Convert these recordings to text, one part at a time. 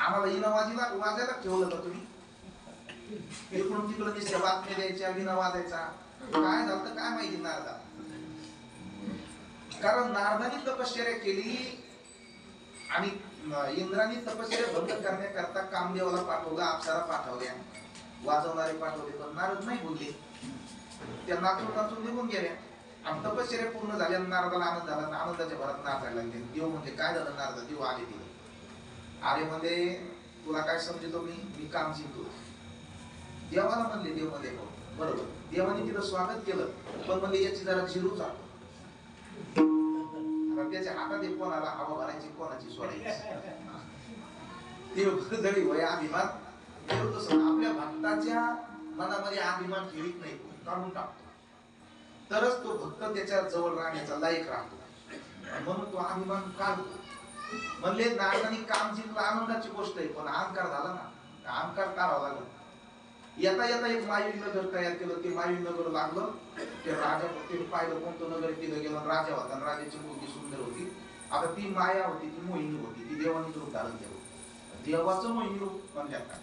आम्हाला इनावाजीला वाजायला ठेवलं का तुम्ही? इकडून तिकडे दिसल्या बातम्या द्यायच्या, विना वाजायचा. काय झालं काय माहिती नारदा. कारण नारदाने तपश्चर्या केली आणि इंद्राने तपश्चर्या बंद करण्याकरता कामदेवाला पाठवलं, अप्सरा पाठवल्या, वाजवणारे पाठवले, पण नारद नाही बोलले. त्या नाचून नाचून निघून गेल्या. आणि तपश्चर्या पूर्ण झाल्या. नारदाला आनंद झाला. आनंदाच्या भरात नाचायला लागले. देव म्हणजे काय झालं नारदा? देव आले तिथे. आले म्हणजे तुला काय समजतो मी काम शिकतो. देवाला म्हणले, देव मध्ये बरोबर. देवाने तिथं स्वागत केलं, पण म्हणजे याची जरा झिरू चालतो. त्याच्या हातात एक कोणाला हवा भरायची, कोणाची सोडायची. देव जरी वय अभिमान देव तसं आपल्या भक्ताच्या मनामध्ये अभिमान ठेवीत नाही, काढून टाकतो. तरच तो भक्त त्याच्या जवळ राहण्याचा लायक राहतो. म्हणून तो अभिमान काढतो. म्हणले नारदाने काम जिंकलं, आनंदाची गोष्ट आहे, पण अहंकार झाला ना, अहंकार काढावा लागला. येता येता एक मायवी नगर तयार केलं. ते मायवी नगर लागलं. ते राजा ते पाहिलं कोणतं नगर, तिथं गेलं. राजा होता आणि राजाची मुलगी सुंदर होती. आता ती माया होती, ती मोहिनी होती, ती देवानी रूप धारण केलं. देवाचं मोहिनी रूप म्हणतात का?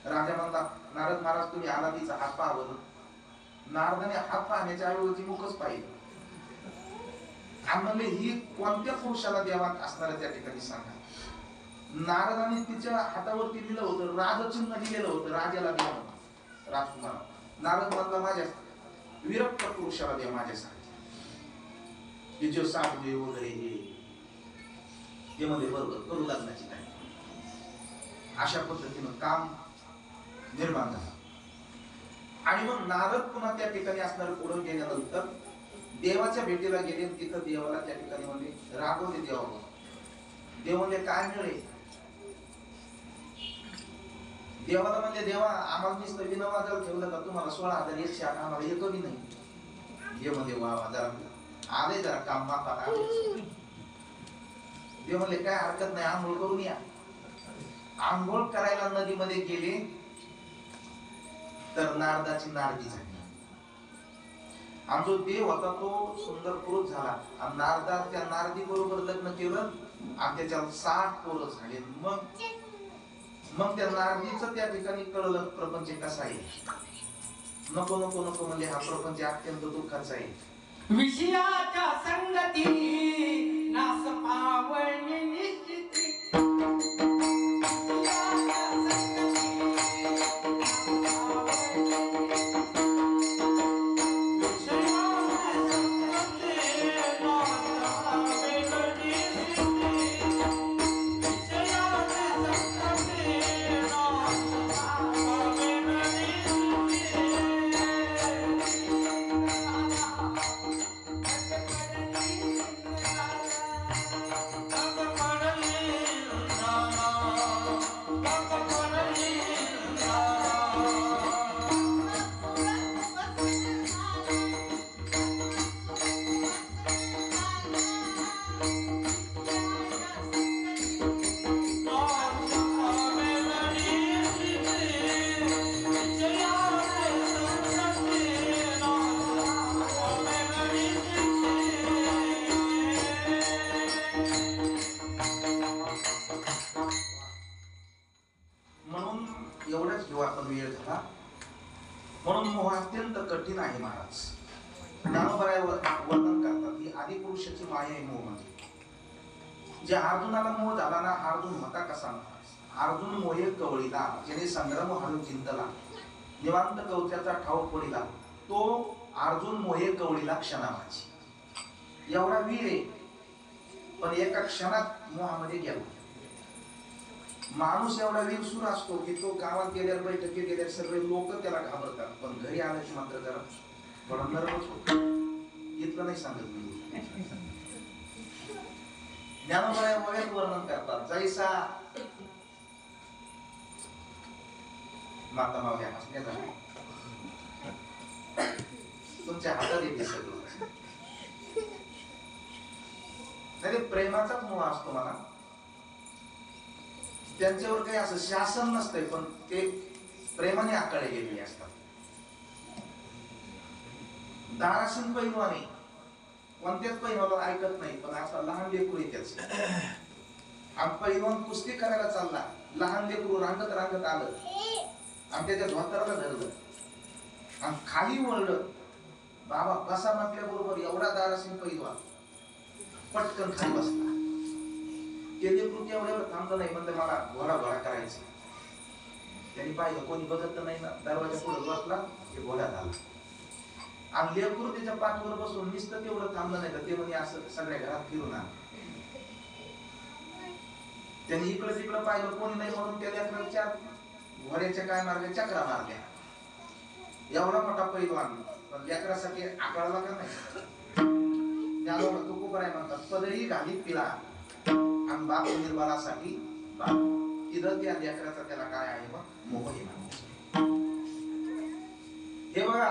राजा म्हणला नारद महाराज तुम्ही आला, तिचा हात पहा बरं. नारदाने हात पाहण्याच्या ऐवजी मुखच पाहिलं. आणि म्हणले ही कोणत्या पुरुषाला देवात असणाऱ्या त्या ठिकाणी सांगा. नारदाने तिच्या हातावरती लिहिलं होतं, राजचिन्ह लिहिलेलं होतं, राजाला द्या राजकुमार. नारद म्हणला माझ्या विरक्त पुरुषाला द्या माझ्यासाठी, जे साधू वगैरे हे मध्ये बरोबर करू लग्नाची काय. अशा पद्धतीनं काम निर्माण झालं. आणि मग नारद पुन्हा त्या ठिकाणी असणारे पुढे गेल्यानंतर देवाच्या भेटीला गेले. तिथं देवाला त्या ठिकाणी म्हणजे रागवले देवाला. देव म्हणजे काय मिळेल? देवाला म्हणजे देवा आम्हाला नुसतं विनावाजाला ठेवलं का? तुम्हाला 16,108 आम्हाला एक कमी नाही. हे म्हणजे वा जरा आले जरा काम मापा आले. देव म्हणले काय हरकत नाही, आंघोळ करून या. आंघोळ करायला नदीमध्ये गेले तर नारदाची नारदी झाली. आणि जो देव होता तो सुंदर पुरुष झाला. आणि नारदा त्या नारदी बरोबर लग्न केलं आणि त्याच्यावर 60 पोरं झाले. मग त्या नारदीचं त्या ठिकाणी कळलं प्रपंच कसा आहे. नको नको नको म्हणजे हा प्रपंच अत्यंत दुःखाचा आहे. विषयाच्या संगती नास पावणे निश्चिती. म्हणून मोह अत्यंत कठीण आहे. महाराज ज्ञानोबराय वर्णन करतात की आदिपुरुषाची माया आहे मोह. म्हणजे जे अर्जुनाला मोह झाला ना, अर्जुन होता कसा? अर्जुन मोहे कवळीला, ज्याने संग्राम हारून चिंतला, निवांत कवच्याचा ठाव पडिला, तो अर्जुन मोहे कवळीला क्षणामाची. एवढा वीर आहे, पण एका क्षणात मोहामध्ये गेला. माणूस एवढा वीरसूर असतो की तो गावात गेल्यावर बैठकीत गेल्यावर सगळे लोक त्याला घाबरतात, पण घरी आल्याची मात्र जरा थोडा नर्वस होतो. इतकं नाही सांगत मी. ज्ञानोबराय वर्णन करतात जैसा माता मावल्या हसण्याचा तुमच्या हातात येते सगळं. नाही प्रेमाचाच मोह असतो मला. त्यांच्यावर काही असं शासन नसतंय, पण ते प्रेमाने आकडे गेलेले असतात. दाराशीन पैलवाने कोणत्याच पैलवानाला ऐकत नाही, पण आता लहान लेकरू त्याच आणि पैलवान कुस्ती करायला चालला, लहान लेकरू रांगत रांगत आलं आणि त्याच्या धोतराला धरलं आणि खाली वळलं. बाबा बसा म्हटल्याबरोबर एवढा दारासिंग पैलवान पटकन खाली बसला. ते लेकरू एवढ्यावर थांबलं नाही, म्हणलं मला घोडा घोडा करायचं. त्यांनी पाहिलं कोणी बघत नाही ना, दरवाजा पुढे बसला की घोडा झाला. आणि लेकरू त्याच्या पाठवर बसून नुसतं तेवढं थांबलं नाही तर ते म्हणे असं सगळ्या घरात फिरून आलं. त्यांनी इकडे तिकडे पाहिलं कोणी नाही म्हणून त्या लेकराच्या घोड्याच्या काय मारल्या, चक्रा मारल्या. एवढा मोठा पैलवान पण लेकरासाठी आकळला का नाही. त्याला तुकोबराय म्हणतात, पदरी घाली पिला आणि बाप निर्बलासाठी बाप. इथं त्या लेकराचा त्याला काय आहे मग मोह आहे. हे बघा,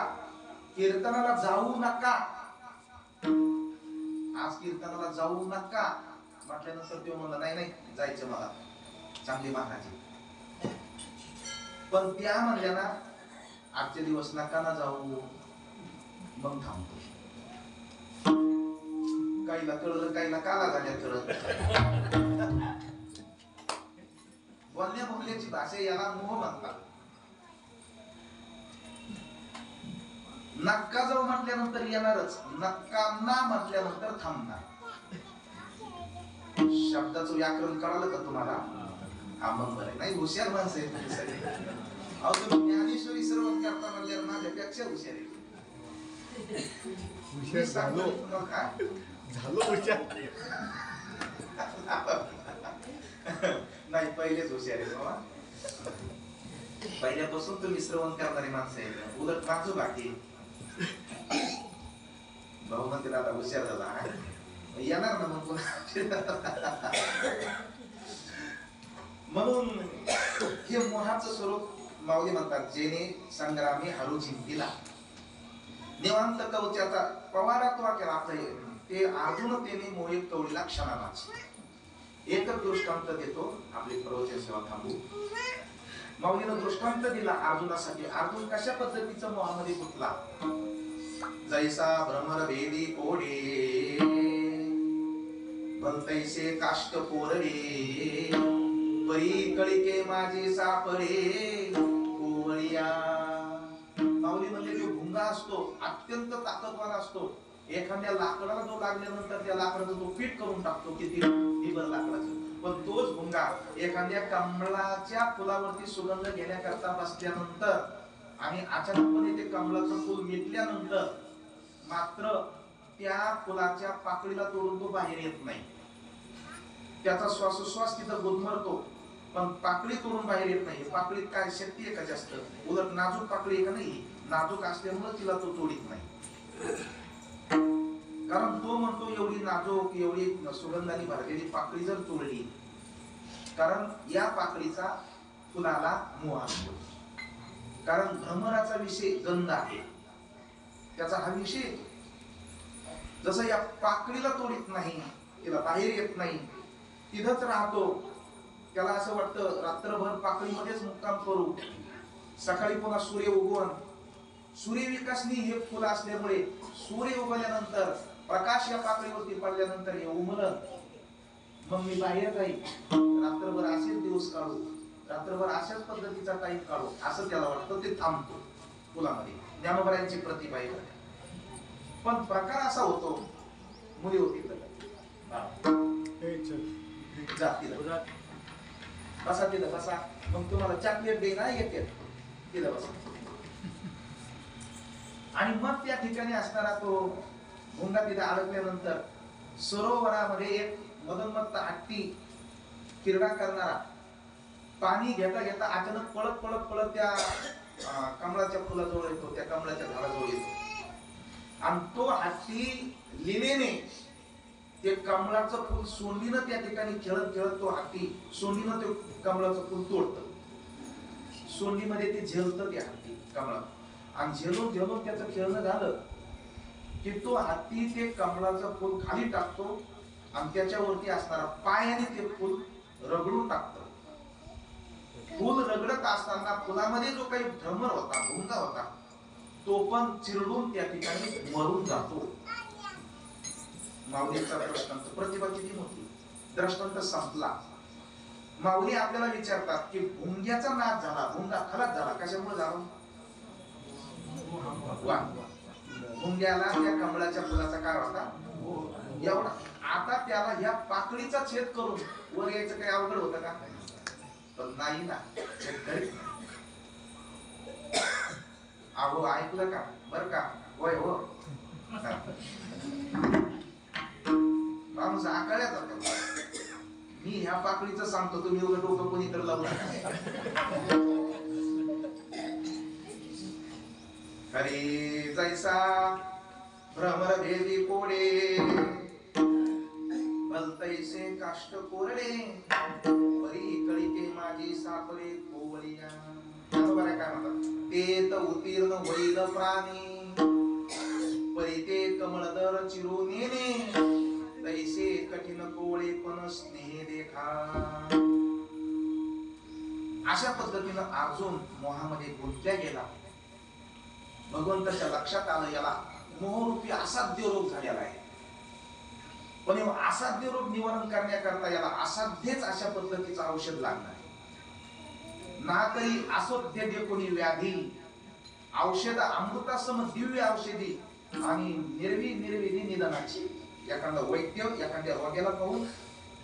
कीर्तनाला जाऊ नका, आज कीर्तनाला जाऊ नका म्हटल्यानंतर तो म्हणला नाही नाही जायचं मला, चांगली महाराजी. पण त्या म्हणल्या ना आजचे दिवस नका ना जाऊ, मग थांबतो. काहीला कळलं, काहीला काला झाल्या कळत. बोलण्या बोलण्याची भाषा याला मोह म्हणतात. नक्का जाऊ म्हटल्यानंतर येणारच, नक्का ना म्हटल्यानंतर थांबणार. शब्दाचं व्याकरण कळालं का तुम्हाला? हा मग बरं नाही, हुशार माणसं आहे तुम्ही सगळे. अहो तुम्ही ज्ञानेश्वरी श्रवण करता म्हणल्यावर माझ्यापेक्षा हुशार आहे. हुशार झालो हुशार नाही, पहिलेच हुशार आहे बाबा. पहिल्यापासून तुम्ही श्रवण करणारी माणसं आहे. उलट माझं बाकी भाऊ म्हणते आता हुशार झाला येणार ना मग म्हणून हे मोहाचं स्वरूप माऊली म्हणतात, जेने संग्रामी हरू जिंकला. निवांत कवचाचा पवारात वाक्य आपलं ते अर्जुनतेने मोहित कवळीला क्षणामाची. एकच दृष्टांत देतो, आपली प्रवचन सेवा थांबू. माऊलीनं दृष्टांत दिला अर्जुनासाठी. अर्जुन कशा पद्धतीचं मोहामध्ये गुंतला. जैसा भ्रमर भेदी कोडे भलतैसे काष्ट कोरडे परी कळिके माझे सापडे कोवळिया. माऊली म्हणजे जो भुंगा असतो अत्यंत ताकदवान असतो. एखाद्या लाकडाला जो लागल्यानंतर त्या लाकडाचा तो पीठ करून टाकतो, किती निबर लाकडाचं. पण तोच भुंगा एखाद्या कमळाच्या फुलावरती सुगंध घेण्याकरता बसल्यानंतर आणि अचानकपणे ते कमळाचं फुल मिटल्यानंतर मात्र त्या फुलाच्या पाकळीला तोडून तो बाहेर येत नाही. त्याचा श्वासोश्वास तिथं गुदमरतो, पण पाकळी तोडून बाहेर येत नाही. पाकळीत काय शक्ती आहे का जास्त? उलट नाजूक पाकळी आहे का नाही, नाजूक असल्यामुळे तिला तो तोडीत नाही. कारण तो म्हणतो एवढी नाजूक, एवढी सुगंधाने भरलेली पाकळी जर तोडली, कारण या पाकळीचा फुलाला मोह असतो. कारण भ्रमराचा विषय गंध आहे, त्याचा हा विषय. जसं या पाकळीला तोडीत नाही, तिला बाहेर येत नाही, तिथंच राहतो. त्याला असं वाटतं रात्रभर पाकळीमध्येच मुक्काम करू, सकाळी पुन्हा सूर्य उगवण. सूर्य विकासनी हे फुलं असल्यामुळे सूर्य उगवल्यानंतर प्रकाश या पाकळीवरती पडल्यानंतर हे उमलन, मग मी बाहेर जाईल, रात्रभर असेच दिवस काढू, रात्रभर अशाच पद्धतीचा टाइम काढू, असं त्याला वाटतं. ते थांबतो फुलामध्ये. ज्ञानोबरायांची प्रतिभा आहे. पण प्रकार असा होतो, मुली होती बसा तिथं बसा, मग तुम्हाला चॉकलेट देईना येते तिथं बसा. आणि मग त्या ठिकाणी असणारा तो भुंगा तिथे अडकल्यानंतर सरोवरामध्ये एक मदनमत्त हत्ती क्रीडा करणारा पाणी घेता घेता अचानक पळत पळत पळत त्या कमळाच्या फुलाजवळ येतो, त्या कमळाच्या झाडाजवळ येतो. आणि तो हत्ती लिनेने ते कमळाचं फुल सोंडीनं त्या ठिकाणी खेळत खेळत तो हत्ती सोंडीनं ते कमळाचं फुल तोडतं. सोंडीमध्ये ते झेलतं ते हत्ती कमळात. आणि झेलून झेलून त्याचं खेळणं झालं की तो हत्ती ते कमळाचं फुल खाली टाकतो आणि त्याच्यावरती असणारा पायाने ते फुल रगडून टाकतो. फुल रगडत असताना फुलामध्ये जो काही भ्रमर होता, भुंगा होता, तो पण चिरडून त्या ठिकाणी मरून जातो. माऊलीचा दृष्टांत, प्रतिभा किती मोठी. दृष्टांत संपला. माऊली आपल्याला विचारतात की भुंग्याचा नाच झाला, भुंगा खलास झाला, कशामुळे झाला? वा, भुंग्याला त्या कमळाच्या फुलाचा काय होता एवढा, आता त्याला ह्या पाकळीचा छेद करून वर यायचं काही अवघड होतं का? पण नाही ना, शेतकरी अहो ऐकलं का बर का? होय हो, माणूस आकळ्यात जातो. मी ह्या पाकळीचं सांगतो, तुम्ही उलट डोकं कोणी तर लावू नका. हरी जैसा भ्रमर भेदी कोडे, भलतैसे काष्ट कोरडे, परी कळीते माझी सापरे कोवळिया. बरोबर काय म्हणतात? ते तर उत्तीर्ण होईल प्राणी, परी ते कमळदर चिरू नेने, तैसे कठीण कोवळे पण स्नेह देखा. अशा पद्धतीनं अर्जुन मोहामध्ये गुंतल्या गेला. भगवंताच्या लक्षात आलं याला मोहरूपी असाध्य रोग झालेला आहे, पण असाध्य रोग निवारण करण्याकरता याला असाध्यच अशा पद्धतीचं औषध लागणार ना. तरी असोध्य जे कोणी व्याधी औषध अमृतासम दिव्य औषधी आणि निर्विधी निधनाची. एखादा वैद्य एखाद्या रोग्याला पाहून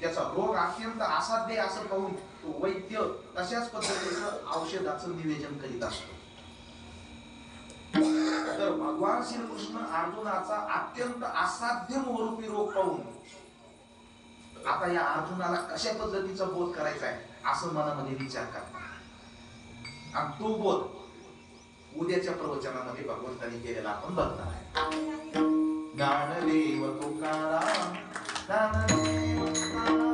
त्याचा रोग अत्यंत असाध्य असं पाहून तो वैद्य तशाच पद्धतीचं औषधाचं निवेदन करीत असतो. तर भगवान श्रीकृष्ण अर्जुनाचा अत्यंत असाध्य मोहरूपी रोग पाहून आता या अर्जुनाला कशा पद्धतीचा बोध करायचा आहे असं मनामध्ये विचार करतात. आणि तो बोध उद्याच्या प्रवचनामध्ये भगवंतांनी केलेला आपण बघणार आहे. ज्ञानदेव तुकाराम, ज्ञानदेव तुकाराम,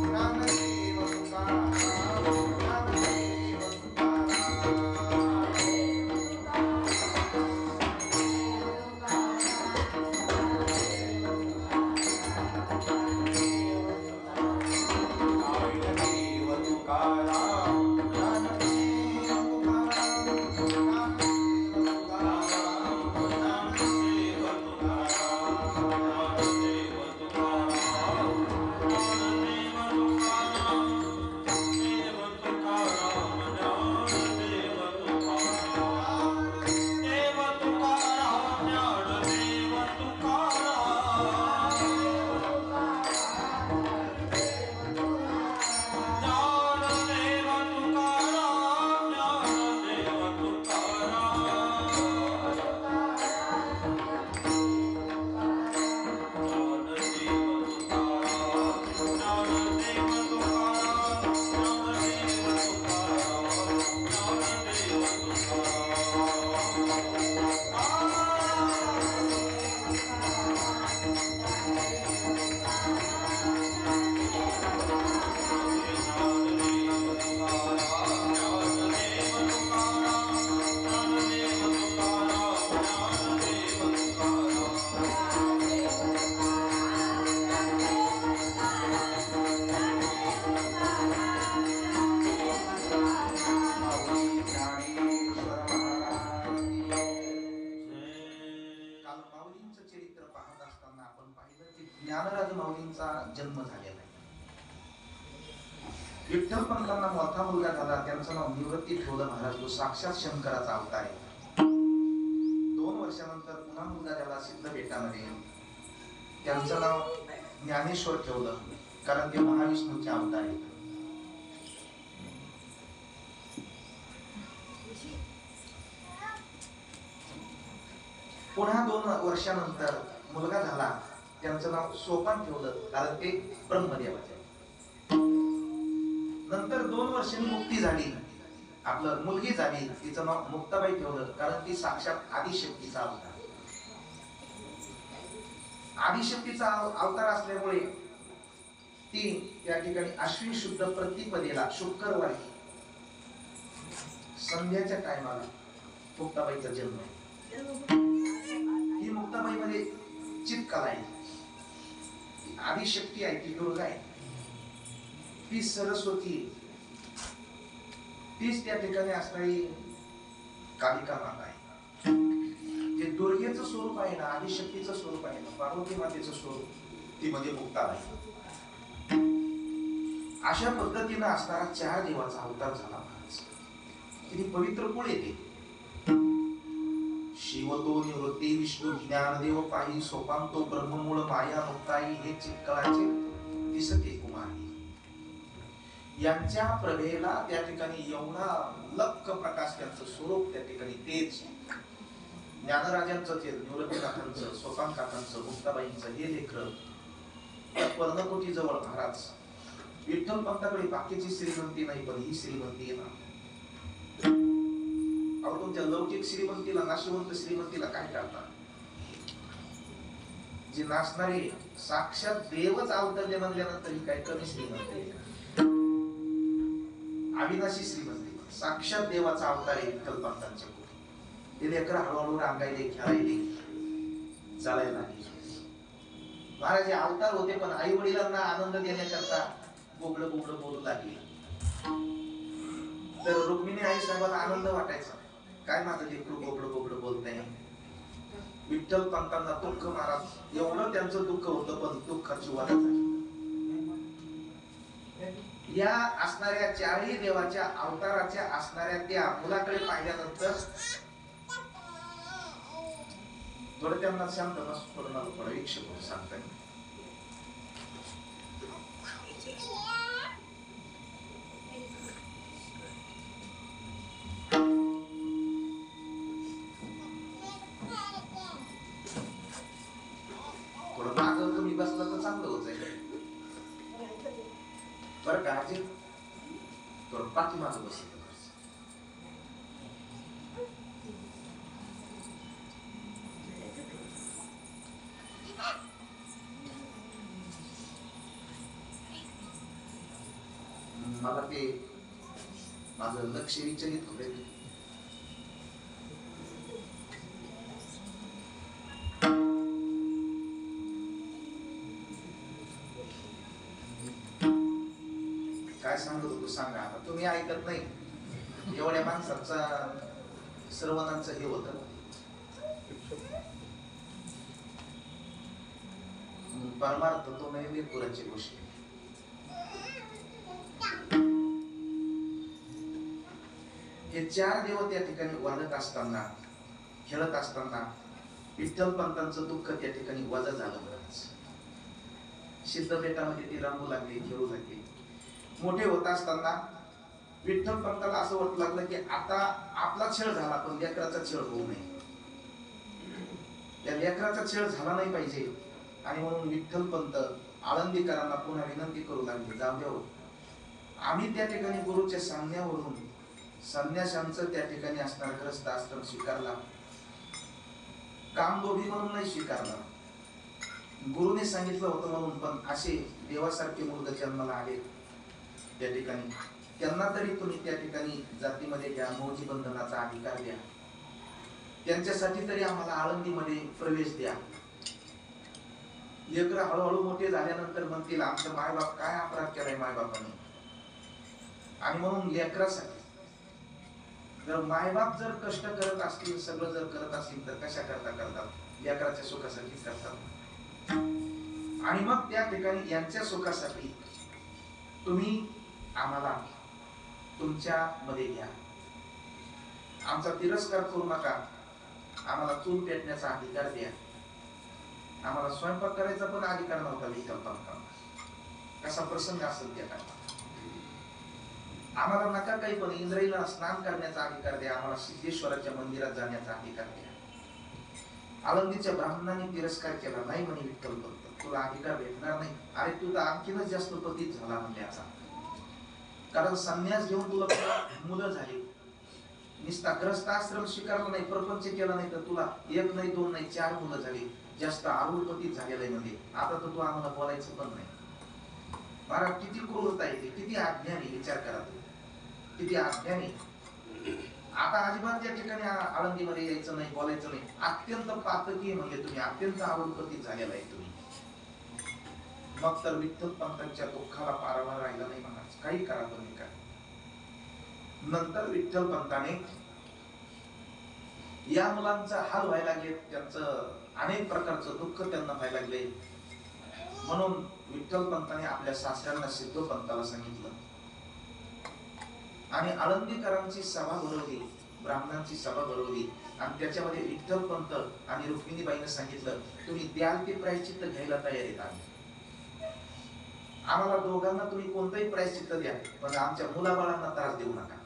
ज्ञानदेव तुकाराम, ज्ञानदेव तुकाराम. ज्ञानराज माऊलींचा जन्म झालेला आहे. विठ्ठल पंतांना मोठा मुलगा झाला, त्यांचं नाव निवृत्ती ठेवलं महाराज. तो साक्षात शंकराचा अवतार आहे. 2 वर्षानंतर पुन्हा मुलगा झाला सिद्ध बेटामध्ये, त्यांचं नाव ज्ञानेश्वर ठेवलं, कारण ते महाविष्णूचे अवतार आहे. पुन्हा 2 वर्षानंतर मुलगा झाला, त्यांचं नाव सोपान ठेवलं, कारण ते ब्रह्मदेवाचे. नंतर 2 वर्षांनी मुक्ती झाली, आपलं मुलगी झाली, तिचं नाव मुक्ताबाई ठेवलं, कारण ती साक्षात आदिशक्तीचा अवतार. आदिशक्तीचा अवतार असल्यामुळे ती त्या ठिकाणी अश्विन शुद्ध प्रतिपदेला शुक्रवारी संध्याच्या टायमाला मुक्ताबाईचा जन्म आहे. ही मुक्ताबाई मध्ये चित्कला आहे, आदिशक्ती आहे, ती दुर्गा आहे, ती सरस्वती, तीच त्या ठिकाणी असणारी कालिका माता आहे. जे दुर्गेचं स्वरूप आहे ना, आदिशक्तीचं स्वरूप आहे ना, पार्वती मातेचं स्वरूप, ती म्हणजे मुक्ताबाई. अशा पद्धतीनं असणारा 4 देवाचा अवतार झाला महाराज. किती पवित्र कुळ येते. शिवतो निवृत्ती विष्णू ज्ञानदेव पायी सोपांतो ब्रह्ममूळ माया मुक्ताई हे चित्कळाचे दिसते कुमारी. यांच्या प्रभेला त्या ठिकाणी एवढा लक्क प्रकाश, त्यांचं स्वरूप त्या ठिकाणी तेज. ज्ञानराजांचं तेज, निवृत्तीनाथांचं, सोपान काकांचं, मुक्ताबाईंचं हे लेकर त्या पर्णकोटी जवळ महाराज. विठ्ठल पंताकडे बाकीची श्रीमंती नाही, पण ही श्रीमंती आहे ना. अहो तुमच्या लौकिक श्रीमंतीला, नाशिवंत श्रीमंतीला काय करतात? जे नाचणारे साक्षात देवच अवतरले म्हणल्यानंतर ही काय कमी श्रीमंती आहे? अविनाशी श्रीमंती, साक्षात देवाचा अवतार आहे विठ्ठल पंतांच्या पोटी. ते लेकर हळूहळू रांगायले, खेळायले, चालायला लागले. महाराज हे अवतार होते, पण आई वडिलांना आनंद देण्याकरता बोबड बोबड बोलू लागली. तर रुक्मिणी आई साहेबांना आनंद वाटायचा, काय माझं लेकरू बोबड बोबड बोलत नाही. विठ्ठल पंतांना दुःख महाराज, एवढं त्यांचं दुःख होतं, पण दुःखाची वाढ झाली. या असणाऱ्या 4ही देवाच्या अवताराच्या असणाऱ्या त्या मुलाकडे पाहिल्यानंतर थोडं त्यांना शांत बस, थोडं मला थोडं विक्षेप होत सांगता येईल. थोडं मागं तुम्ही बसलं तर चांगलं होत जाईल बरं का. आजी थोडं पाठीमागं बसलं. मला ते माझं लक्ष विचलित होते. काय सांगत होतो सांगा. आता तुम्ही ऐकत नाही. एवढ्या माणसांचा सर्वांचं हे होत. परमार्थ तो नाही पुराची गोष्ट. हे 4 देव त्या ठिकाणी वाढत असताना, खेळत असताना विठ्ठल पंतांचं दुःख त्या ठिकाणी वजा झालं. सिद्धपेठामध्ये ते रंगू लागले, खेळू लागले. मोठे होत असताना विठ्ठल पंताला असं वाटू लागलं की आता आपला छळ झाला, पण लेकराचा छळ होऊ नये. या लेकराचा छळ झाला नाही पाहिजे. आणि म्हणून विठ्ठल पंत आळंदीकरांना पुन्हा विनंती करू लागले, जाऊ द्या, आम्ही त्या ठिकाणी गुरुच्या सांगण्यावरून संन्याशांचं त्या ठिकाणी असणार ग्रस्त आश्रम स्वीकारला, कामदोभी म्हणून नाही स्वीकारला. गुरुने सांगितलं होतं म्हणून. पण असे देवासारखे मुलगा जन्माला आले त्या ठिकाणी, त्यांना तरी तुम्ही त्या ठिकाणी जातीमध्ये घ्या, मौजी बंधनाचा अधिकार द्या. त्यांच्यासाठी तरी आम्हाला आळंदीमध्ये प्रवेश द्या. लेकर हळूहळू मोठे झाल्यानंतर म्हणतील आमच्या मायबाप काय अपराध केलाय मायबापाने. आणि म्हणून लेकरासाठी जर मायबाप जर कष्ट करत असतील, सगळं जर करत असतील, तर कशा करता करतात? लेकराच्या सुखासाठी करतात. आणि मग त्या ठिकाणी यांच्या सुखासाठी तुम्ही आम्हाला तुमच्या मध्ये घ्या. आमचा तिरस्कार करू नका. आम्हाला चूल पेटण्याचा अधिकार द्या. आम्हाला स्वयंपाक करायचा पण अधिकार नव्हता विठ्ठल पंतांना. कसा प्रसंग असेल त्या काळात. आम्हाला नका काही, पण इंद्रायला स्नान करण्याचा अधिकार द्या. आम्हाला सिद्धेश्वराच्या मंदिरात जाण्याचा अधिकार द्या. आळंदीच्या ब्राह्मणांनी तिरस्कार केला. नाही म्हणे विठ्ठल पंत, तुला अधिकार भेटणार नाही. अरे तू तर आणखीनच जास्त पतित झाला म्हणल्याचा. कारण संन्यास घेऊन तुला मुलं झाली, निस्ता ग्रस्त आश्रम स्वीकारला नाही, प्रपंच केला नाही, तर तुला 1 नाही 2 नाही 4 मुलं झाली. जास्त आरुळपतीत झालेलं आहे म्हणजे. आता तर तू आम्हाला बोलायचं पण नाही. महाराज किती क्रूरता येते, किती अज्ञानी. विचार करा किती अज्ञानी. आता अजिबात त्या ठिकाणी आळंदीमध्ये यायचं नाही, बोलायचं नाही. अत्यंत पातकी म्हणजे तुम्ही अत्यंत आरुळपतीत झालेला आहे तुम्ही. मग तर विठ्ठल पंतांच्या दुःखाला पारावार राहिला नाही महाराज. काही करा तुम्ही काय. नंतर विठ्ठल पंताने या मुलांचा हाल व्हायला लागले. त्यांचं अनेक प्रकारचं दुःख त्यांना व्हायला लागले. म्हणून विठ्ठल पंताने आपल्या सासऱ्यांना सिद्ध पंताला सांगितलं आणि आळंदीकरांची सभा भरवली, ब्राह्मणांची सभा भरवली आणि त्याच्यामध्ये विठ्ठल पंत आणि रुक्मिणीबाईने सांगितलं, तुम्ही द्याल ते प्रायश्चित्त घ्यायला तयार आहेत आम्ही, आम्हाला दोघांना तुम्ही कोणतंही प्रायश्चित्त द्या, पण आमच्या मुलाबाळांना त्रास देऊ नका,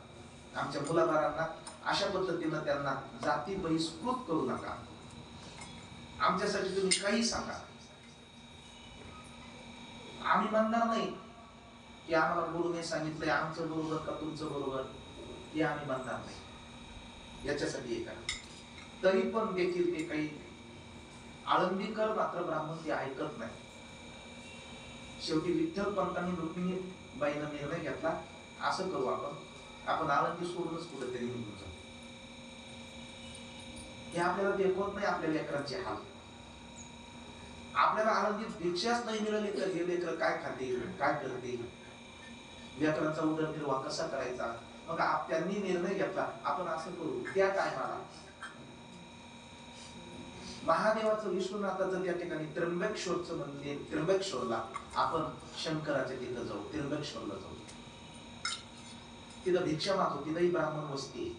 आमच्या मुलाबाळांना अशा पद्धतीनं त्यांना जाती बहिष्कृत करू नका, आमच्यासाठी तुम्ही काही सांगा, आम्ही म्हणणार नाही की आम्हाला गुरुने सांगितलंय आमचं बरोबर का तुमचं बरोबर, हे आम्ही म्हणणार नाही याच्यासाठी हे करा. तरी पण देखील ते काही आळंदीकर मात्र ब्राह्मण ते ऐकत नाही. शेवटी विठ्ठल पंतांनी रुक्मिणीबाईंना निर्णय घेतला, असं करू आपण आळंदी सोडूनच कुठेतरी निघून जाऊ. हे आपल्याला देखवत नाही आपल्या लेकरांचे हाल. आपल्याला आळंदीत भिक्षाच नाही मिळाली तर हे लेकर काय खाते काय करते, लेकरांचा उदरनिर्वाह कसा करायचा. मग त्यांनी निर्णय घेतला, आपण असं करू, त्या टायमाला महादेवाचं विश्वनाथाचं त्या ठिकाणी त्र्यंबकेश्वरचं मंदिर, त्र्यंबकेश्वरला आपण शंकराच्या तिथं जाऊ, त्र्यंबकेश्वरला जाऊ, तिथं भिक्षा मागू, तिथंही ब्राह्मण वस्ती आहे,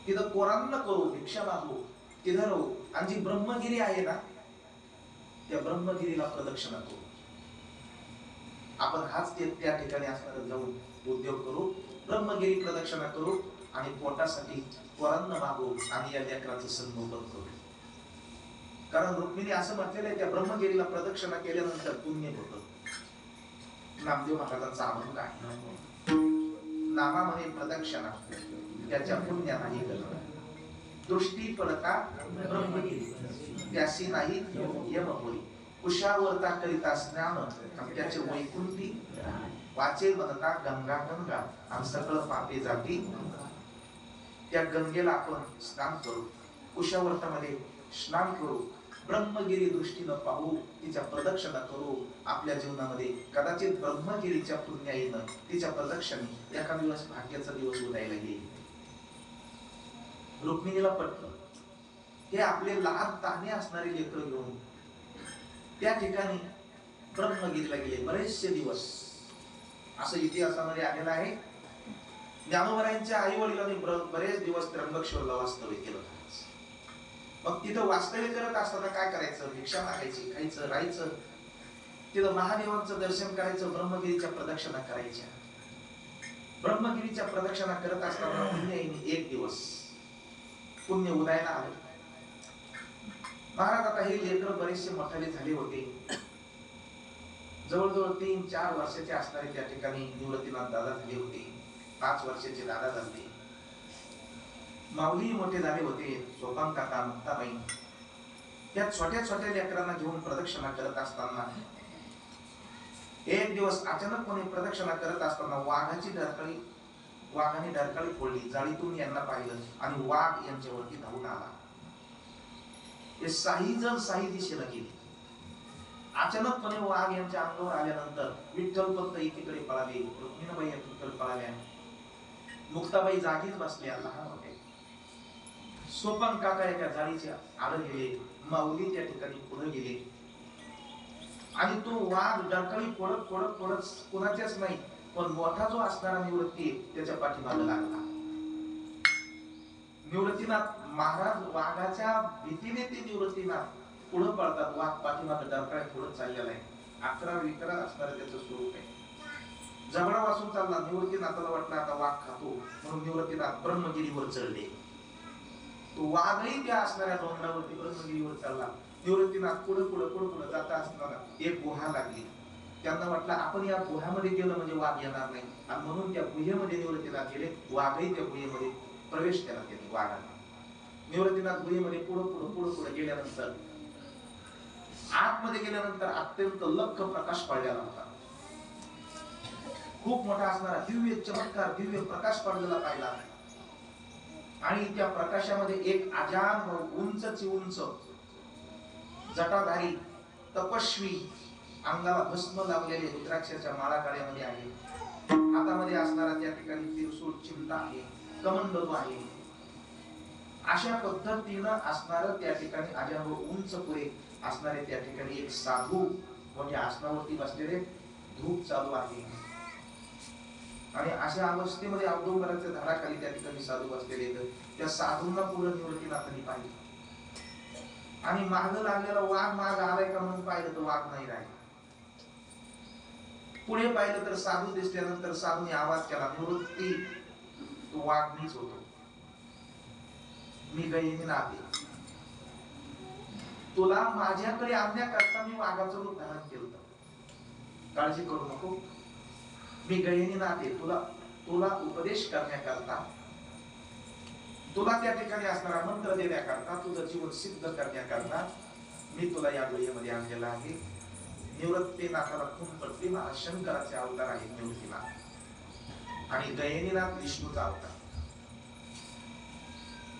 तिथं कोरांना करू, भिक्षा मागू, तिथं राहू आणि जी ब्रह्मगिरी आहे ना त्या ब्रह्मगिरीला प्रदक्षिणा करू. आपण हाच त्या ठिकाणी असणारा जाऊन उद्योग करू, ब्रह्मगिरी प्रदक्षिणा करू आणि पोटासाठी कोरांना मागू आणि या लेकराचं संगोपन करू. कारण रुक्मिणी असं म्हटलेलं आहे, त्या ब्रह्मगिरीला प्रदक्षिणा केल्यानंतर पुण्य होतं. नामदेव महाराजांचा अभंग आहे, नामामध्ये प्रदक्षिणा त्याच्या पुण्या नाही करणं, दृष्टी पडता ब्रह्मगिरी त्यासी नाही यमपुरी, कुशावर्ता करिता स्नान त्याचे वैकुंठी, वाचे बनता गंगा गंगा आणि सगळं पापे जाती. त्या गंगेला आपण स्नान करू, कुशावर्तामध्ये स्नान करू, ब्रह्मगिरी दृष्टीनं पाहू, तिच्या प्रदक्षिणा करू. आपल्या जीवनामध्ये कदाचित ब्रह्मगिरीच्या पुण्याईनं तिच्या प्रदक्षिणे एका दिवस भाग्याचा दिवस उदायला येईल. रुक्मिणीला पटलं. हे आपले लहान ताने असणारे लेकर घेऊन त्या ठिकाणी ब्रह्मगिरीला गेले. बरेचसे दिवस असं इतिहासामध्ये आलेलं आहे. ज्ञानोबरायांच्या आई वडिलांनी बरेच दिवस त्र्यंबकेश्वरला वास्तव्य केलं. मग तिथं वास्तव्य करत असताना काय करायचं, भिक्षा मागायची, खायचं, राहायचं, तिथं महादेवांचं दर्शन करायचं, ब्रह्मगिरीच्या प्रदक्षिणा करायच्या. ब्रह्मगिरीच्या प्रदक्षिणा करत असताना पुण्याईने एक दिवस पुण्य उदयाला आलं. महाराज आता हे लेकर बरेचसे मोठाले झाले होते, जवळजवळ 3-4 वर्षाचे असणारे त्या ठिकाणी निवृत्तीनाथ दादा झाले होते, 5 वर्षाचे दादा झाले, माऊली मोठे झाले होते, सोपान काका, मुक्ताबाई. त्या छोट्या छोट्या लेकरांना घेऊन प्रदक्षिणा करत असताना एक दिवस अचानकपणे प्रदक्षिणा करत असताना वाघाने डरकाळी फोडली. जाळीतून यांना पाहिलं आणि वाघ यांच्यावरती धावून आला. हे साही जण साही दिशेला गेले. अचानकपणे वाघ यांच्या अंगावर आल्यानंतर विठ्ठल पंत एकीकडे पळाले, रुक्मिणीबाई एकीकडे पळाल्या, मुक्ताबाई जागीच बसल्या, लहान होते. सोपान काका एका जाळीच्या आड गेले, माऊली त्या ठिकाणी पुढे गेले आणि तो वाघ डरकाळी फोडत फोडत फोडत कोणाच्याच नाही पण मोठा जो असणारा निवृत्ती त्याच्या पाठीमागे लागला. निवृत्तीनाथ महाराज वाघाच्या भीतीने ते निवृत्तीनाथ पुढे पळतात, वाघ पाठीमागे डरकाळी फोडत चाललेला आहे. 11-11 असणारं त्याचं स्वरूप आहे. जबडा वाचून चालला. निवृत्तीनाथाला वाटलं आता वाघ खातो म्हणून निवृत्तीनाथ ब्रह्मगिरीवर चढले. तो वाघही त्या असणाऱ्या डोंगरावरती ब्रह्मगिरीवर चालला. निवृत्तीनाथ पुढे पुढे पुढे पुढे जाता असताना एक गुहा लागली. त्यांना वाटलं आपण या गुहामध्ये गेलं म्हणजे वाघ येणार नाही आणि म्हणून त्या गुहेमध्ये निवृत्तीनाथ गेले. वाघही त्या गुहेमध्ये प्रवेश केला त्यांनी वाघाने. निवृत्तीनाथ गुहेमध्ये पुढे पुढे पुढे पुढे गेल्यानंतर आतमध्ये गेल्यानंतर अत्यंत लख्ख प्रकाश पडलेला होता. खूप मोठा असणारा दिव्य चमत्कार, दिव्य प्रकाश पडलेला पाहिला आणि त्या प्रकाशामध्ये एक अजान उंचची उंच जटाधारी तपस्वी, अंगाला भस्म लावलेले, रुद्राक्षाच्या माळा गळ्यामध्ये आहे, हातामध्ये असणारा त्या ठिकाणी त्रिशूळ चिमटा आहे, कमंडलू आहे. अशा पद्धतीनं असणारं त्या ठिकाणी अजान उंच पुरे असणारे त्या ठिकाणी एक साधू म्हणजे आसनावरती बसलेले, धूप चालू आहे आणि अशा अवस्थेमध्ये औदुंबराच्या झाडाखाली त्या ठिकाणी साधू बसलेले. त्या साधूंना पुढे निवृत्तीनाथांनी पाहिलं आणि माग लागलेला वाघ माग आलाय का म्हणून पाहिलं तर वाघ नाही राहिला. पुढे पाहिलं तर साधू दिसल्यानंतर साधूने आवाज केला, निवृत्ती तो वाघ मीच होतो, मी गहिनीनाथ आहे. तुला माझ्याकडे आणण्याकरता मी वाघाचं रूप धारण केलं, काळजी करू नको, मी गहिनीनाथ आहे. तुला उपदेश करण्याकरता, तुला त्या ठिकाणी असणारा मंत्र देण्याकरता, तुझं जीवन सिद्ध करण्याकरता मी तुला या गुहेमध्ये आणलेला आहे. निवृत्तीनाथाला खूप पडते, मला शंकराचे अवतार आहेत निवृत्तीनाथ आणि गहिनीनाथ विष्णूचा अवतार.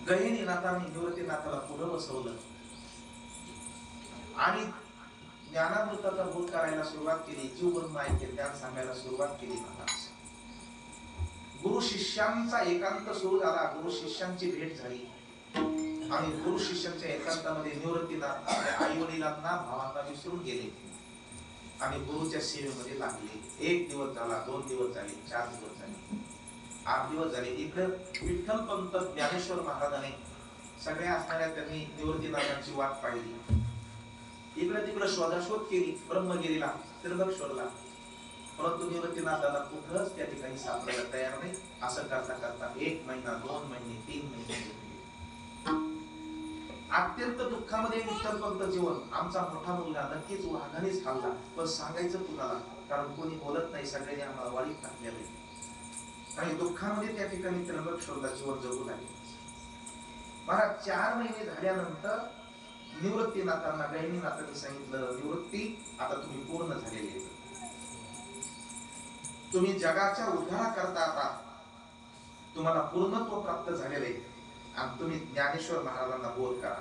गहिनीनाथाने निवृत्तीनाथाला पुढे बसवलं आणि ज्ञानामृताचा बोध करायला सुरुवात केली. जीवन माहिती ज्ञान सांगायला सुरुवात केली. गुरु शिष्यांचा एकांत सुरू झाला. गुरु शिष्यांची भेट झाली आणि गुरु शिष्यांच्या एकांतामध्ये निवृत्तीनाथ आपल्या आई वडिलांना भावांना विसरून गेले आणि गुरुच्या सेवेमध्ये लागले. 1 दिवस झाला, 2 दिवस झाले, 4 दिवस झाले, 8 दिवस झाले. इकडे विठ्ठल पंत ज्ञानेश्वर महाराजांनी सगळ्या असणाऱ्या त्यांनी निवृत्तीनाथांची वाट पाहिली. इकडे तिकडे शोधाशोध केली, ब्रह्मगिरीला त्र्यंबक शोधला, परंतु निवृत्तीनाथाला कुठंच त्या ठिकाणी सापडायला तयार नाही. असं करता करता 1 महिना, 2 महिने, 3 महिने अत्यंत दुःखामध्ये विठ्ठल पंत जीवन. आमचा मोठा मुलगा नक्कीच वाघानेच खाल्ला, पण सांगायचं कुणाला, कारण कोणी बोलत नाही, सगळ्यांनी आम्हाला वाळीत टाकलेले आणि दुःखामध्ये त्या ठिकाणी त्र्यंबक शोधला, जीवन जगू लागले. मला 4 महिने झाल्यानंतर निवृत्तीनाथांना गहिनीनाथांनी सांगितलं, निवृत्ती आता तुम्ही पूर्ण झालेले, तुम्ही जगाच्या उद्धाराकरता आता तुम्हाला पूर्णत्व प्राप्त झालेले आणि तुम्ही ज्ञानेश्वर महाराजांना बोध करा.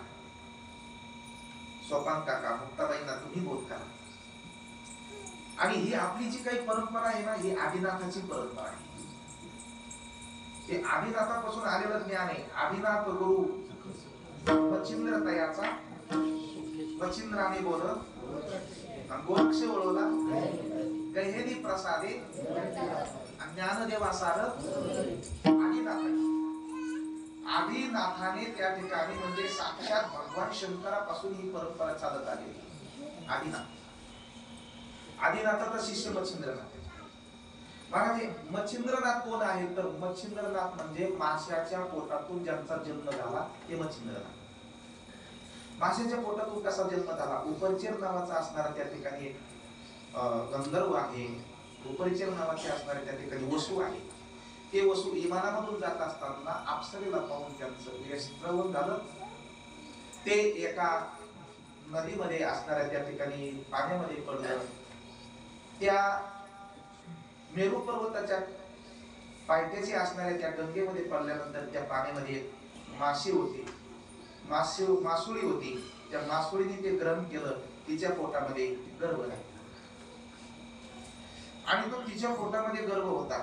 सोपान काका मुक्ताबाईंना तुम्ही बोध करा. आणि ही आपली जी काही परंपरा आहे ना, ही आदिनाथाची परंपरा आहे. हे आदिनाथापासून आलेलं ज्ञान आहे. आदिनाथ गुरु मच्छिंद्र तयाचा, मच्छिंद्राने बोलत गोरक्ष वळवला, गहेनी प्रसादे ज्ञानदेवा सार आदिनाथाने त्या ठिकाणी म्हणजे साक्षात भगवान शंकरापासून ही परंपरा चालत आली. आदिनाथाचा शिष्य मच्छिंद्रनाथ. महाराज मच्छिंद्रनाथ कोण आहे तर मच्छिंद्रनाथ म्हणजे माशाच्या पोटातून ज्यांचा जन्म झाला ते मच्छिंद्रनाथ. माशाच्या पोटातून कसा जन्म झाला? उपरचेर नावाचा असणारा त्या ठिकाणी एक गंधर्व आहे. उपरिचर नावाचे असणारे त्या ठिकाणी वसू आहे. ते वसू विमानामधून जात असताना अप्सरेला पाहून त्यांचं विस्त्रवण झालं. ते एका नदीमध्ये असणाऱ्या त्या ठिकाणी पाण्यामध्ये पडलं. त्या मेरू पर्वताच्या पायथ्याशी असणाऱ्या त्या गंगेमध्ये पडल्यानंतर त्या पाण्यामध्ये माशी होती, मासुळी होती. त्या मासुळीने ते ग्रहण केलं. तिच्या पोटामध्ये गर्भ राहिला आणि तो तिच्या पोटामध्ये गर्भ होता.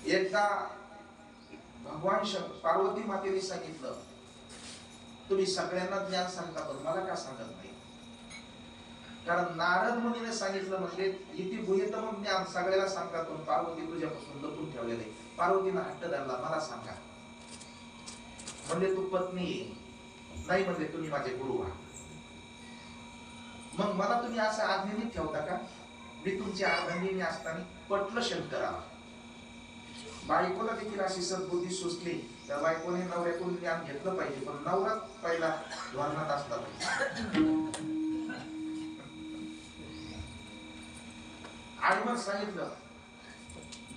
एकदा भगवान पार्वती मातेने सांगितलं, तुम्ही सगळ्यांना ज्ञान सांगता पण मला का सांगत नाही? कारण नारद मुनीने सांगितलं म्हणजे इथे गुह्यतम ज्ञान सगळ्याला सांगतात, पण पार्वती तुझ्यापासून लपून ठेवलेलं आहे. पार्वतीनं हट्ट धरला, मला सांगा. म्हणजे तू पत्नी नाही, म्हणजे तुम्ही माझे गुरु आहात. मग मला तुम्ही असं आज्ञेने ठेवता का? मी तुमची अर्धांगिनी असताना पटलं शंकराला. बायकोला देखील अशी सद्बुद्धी सुचली तर बायकोने नवऱ्याकडून ज्ञान घेतलं पाहिजे, पण नवरा पहिला धोरणात असला पाहिजे. आणि मग सांगितलं,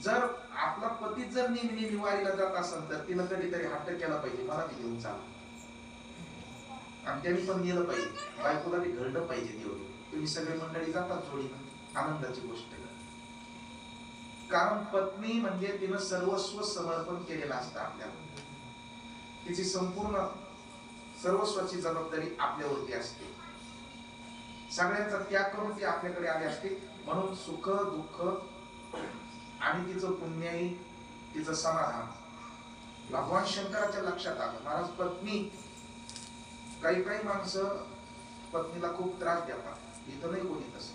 जर आपला पती जर नेहमी वारीला जात असेल तर तिला कधीतरी हट्ट केला पाहिजे, मला ती घेऊन चाल. आणि त्यांनी पण नेलं पाहिजे, बायकोला ते घडलं पाहिजे. तेवढी तुम्ही सगळे मंडळी जातात जोडीनं, आनंदाची गोष्ट आहे. कारण पत्नी म्हणजे तिनं सर्वस्व समर्पण केलेलं असतं आपल्याला. तिची संपूर्ण सर्वस्वाची जबाबदारी आपल्यावरती असते. सगळ्यांचा त्याग करून ती आपल्याकडे आली असते. म्हणून सुख दुःख आणि तिचं पुण्यही तिचं समाधान भगवान शंकराच्या लक्षात आलं. महाराज पत्नी, काही माणसं पत्नीला खूप त्रास देतात. इथं नाही कोणी तसं.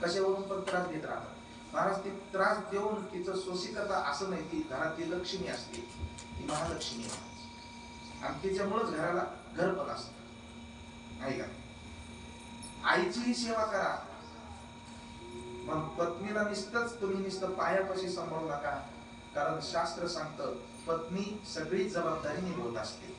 कशावरून पण त्रास देत राहतात. महाराज ती त्रास देऊन तिचं सोशिकता असं नाही, ती घरातली लक्ष्मी असते, ती महालक्ष्मी आहे आणि तिच्यामुळेच घराला घर पण असत. आहे का? आईचीही सेवा करा. मग पत्नीला नुसतंच तुम्ही नुसतं पायापाशी सांभाळू नका, कारण शास्त्र सांगतं पत्नी सगळी जबाबदारी निभवत असते.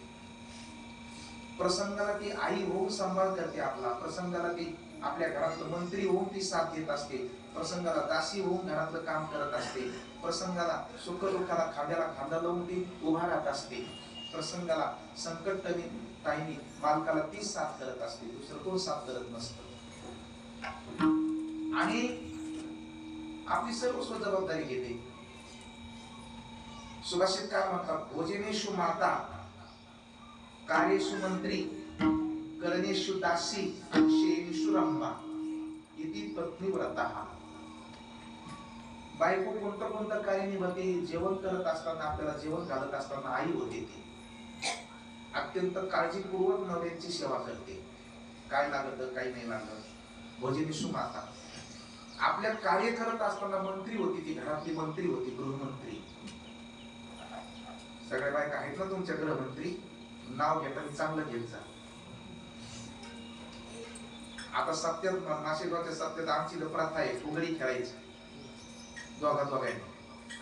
प्रसंगाला ती आई होऊन सांभाळ करते आपला, प्रसंगाला ती आपल्या घरातलं मंत्री होऊन ती साथ देत असते, प्रसंगाला दासी होऊन घरातलं काम करत असते, प्रसंगाला सुख दुःखाला खांद्याला खांदा लावून ती उभा राहत असते, प्रसंगाला संकट टाइमी मालकाला ती साथ करत असते, दुसरं कोण साथ करत नसतं. आणि आपली सर्वस्व जबाबदारी घेते. सुभाषित काय म्हणतात, भोजनेषु माता कार्येषु मंत्री करणेषु दासी शयनेषु रंभा इति पत्नीव्रतः. बायको कोणतं कोणतं कार्य निभवते. जेवण करत असताना, आपल्याला जेवण घालत असताना आई होते ती अत्यंत काळजीपूर्वक नवऱ्याची सेवा करते, काय लागत काय नाही लागत. भोजनेषु माता. आपल्या कार्य करत असताना मंत्री होती, ती घरातली मंत्री होती, गृहमंत्री. सगळ्या बायका आहेत ना तुमच्या गृहमंत्री, नाव घेताना चांगलं घेत जा. आता सत्यात, नाशिकच्या सत्यात आमची प्रथा आहे, फुगडी खेळायची दोघांनी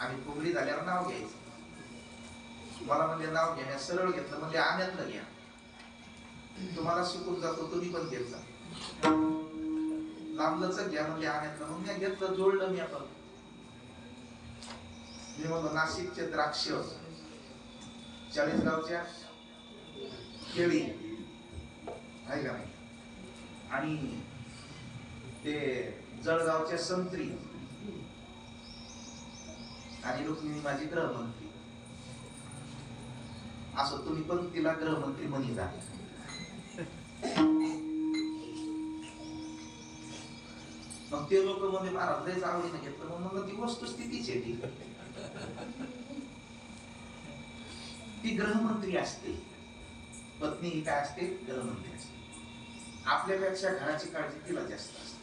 आणि फुगडी झाल्यावर नाव घ्यायचं. मला म्हणजे नाव घेण्या सरळ घेतलं म्हणजे आण्यातलं घ्या, तुम्हाला शिकून जातो, तुम्ही पण घेत जा. लांबलंच घ्या म्हणजे आण्यातलं, मग मी घेतलं, जोडलं मी. आपण मी म्हणतो नाशिकचे द्राक्ष, चाळीसगावच्या केळी आहे का नाही, आणि ते जळगावच्या संत्री, आणि रुक्मिणी माझी गृहमंत्री. असं तुम्ही पण तिला गृहमंत्री म्हणी जा. मग ते लोक म्हणजे महाराज लयच आवडीने घेतलं. मग म्हणलं ती वस्तुस्थितीच आहे, ती गृहमंत्री असते. पत्नी ही काय असते, गृहमंत्री असते. आपल्यापेक्षा घराची काळजी तिला जास्त असते.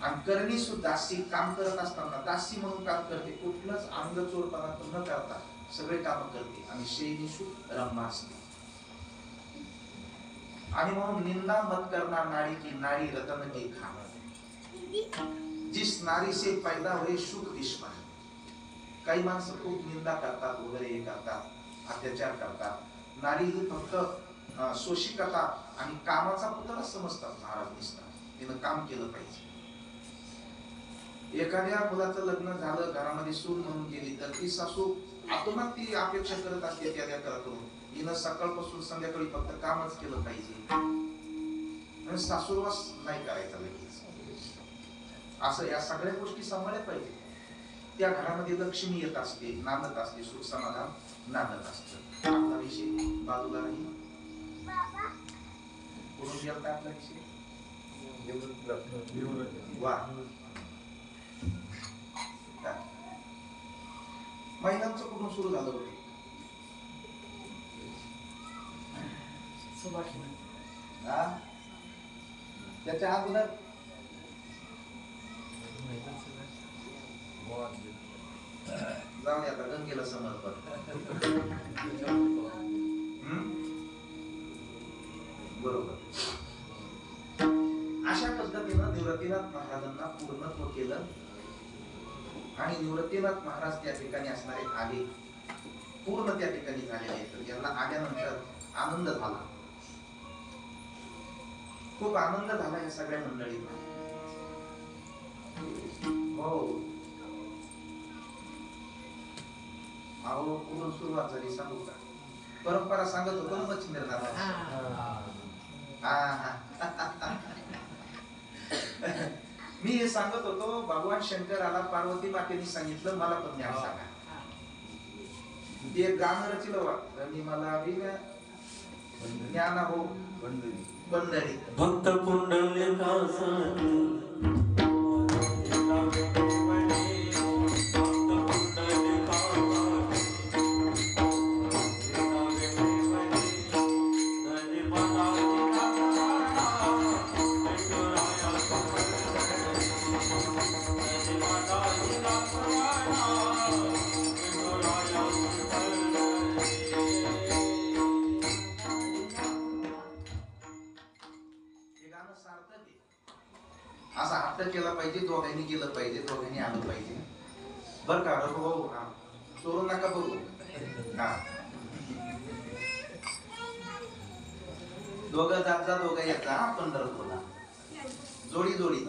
आणि करणी सुद्धा दासी, काम करत असताना दासी म्हणून काम करते, कुठलंच अंग चोरपणा न करता सगळे काम करते. आणि शयनेषु रंभा असते. आणि म्हणून निंदा मत करना नारी की नारी रतन की खान, जिस नारी से पैदा हुए सुख दुश्मन. काही माणसं खूप निंदा करतात वगैरे, हे करतात, अत्याचार करतात. नारी ही फक्त शोषिकता आणि कामाचा पुतळा समजतात. महाराज दिसतात, तिनं काम केलं पाहिजे. एखाद्या मुलाचं लग्न झालं, घरामध्ये सून म्हणून गेली, तर ती सासू आतोनात ती अपेक्षा करत असते त्या करून, हिनं सकाळपासून संध्याकाळी फक्त कामच केलं पाहिजे, सासूरवास नाही करायचा लगेच. असं या सगळ्या गोष्टी सांभाळल्या पाहिजे. त्या घरामध्ये लक्ष्मी येत असते, नांदत असते, सुख समाधान नांदत असत. आपला विषय बाजूला नाही. कुठून गेलता आपला विषय? वा, महिलांचं कुठून सुरू झालं होते? त्याच्या अगोदर जाऊन आता गंगेला समर्पण. बरोबर. अशा पद्धतीनं निवृत्तीनाथ महाराजांना पूर्णत्व केलं. आणि निवृत्तीनाथ महाराज त्या ठिकाणी असणारे आले, पूर्ण त्या ठिकाणी झालेले आहेत. तर यांना आल्यानंतर आनंद झाला, खूप आनंद झाला या सगळ्या मंडळींना. हो, अहो कुठून सुरुवात झाली सांगू का? परंपरा सांगत होतो ना मच्छिंद्रनाथ. मी हे सांगत होतो, भगवान शंकराला पार्वती मातेने सांगितलं मला पण ज्ञान सांगा. ते गाणं रचिलं वाटतं, मला ज्ञान हो बंदरी भक्त पुंडलिकासाठी हट्ट केला पाहिजे, दोघांनी गेलं पाहिजे, दोघांनी आलं पाहिजे बर का रघु भाऊ. हा सोडून नका बघू. हा दोघं जात जा, दोघं येत जा पंढरपूरला जोडी जोडी.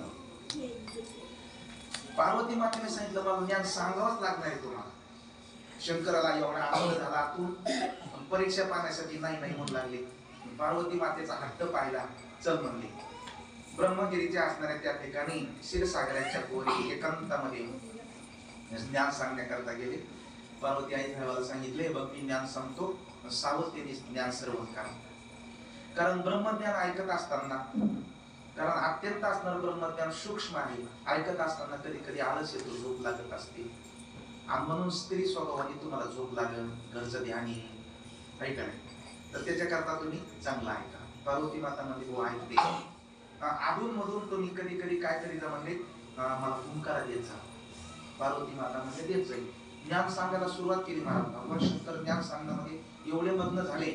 पार्वती मातेने सांगितलं मला ज्ञान सांगावंच लागणार आहे तुम्हाला. शंकराला एवढा आनंद झाला आतून, परीक्षा पाहण्यासाठी नाही नाही म्हणू लागले. पार्वती मातेचा हट्ट पाहिला, चल म्हणले. ब्रह्मगिरीच्या असणाऱ्या त्या ठिकाणी क्षीरसागराच्या गोरी एकांतामध्ये ज्ञान सांगण्याकरता गेले. पार्वती आई साहेबाला सांगितले बघ मी ज्ञान सांगतो, सावधतेने ज्ञान श्रवण करा. कारण ब्रह्मज्ञान ऐकत असताना, कारण अत्यंत असणार ब्रह्मज्ञान सूक्ष्म आहे, ऐकत असताना कधी कधी आळस येतो, झोप लागत असते. आणि म्हणून स्त्री स्वभावाने तुम्हाला झोप लागेल, घरचं ध्यान येईल ऐका. तर त्याच्याकरता तुम्ही चांगला ऐका. पार्वती माता म्हणजे हो ऐकते. अधून मधून तुम्ही कधी कधी काय करीत म्हणले मला हुंकारा देत जा. पार्वती माता म्हणजे देत जाईल. ज्ञान सांगायला सुरुवात केली महाराज. भगवान शंकर ज्ञान सांगण्यामध्ये एवढे मग्न झाले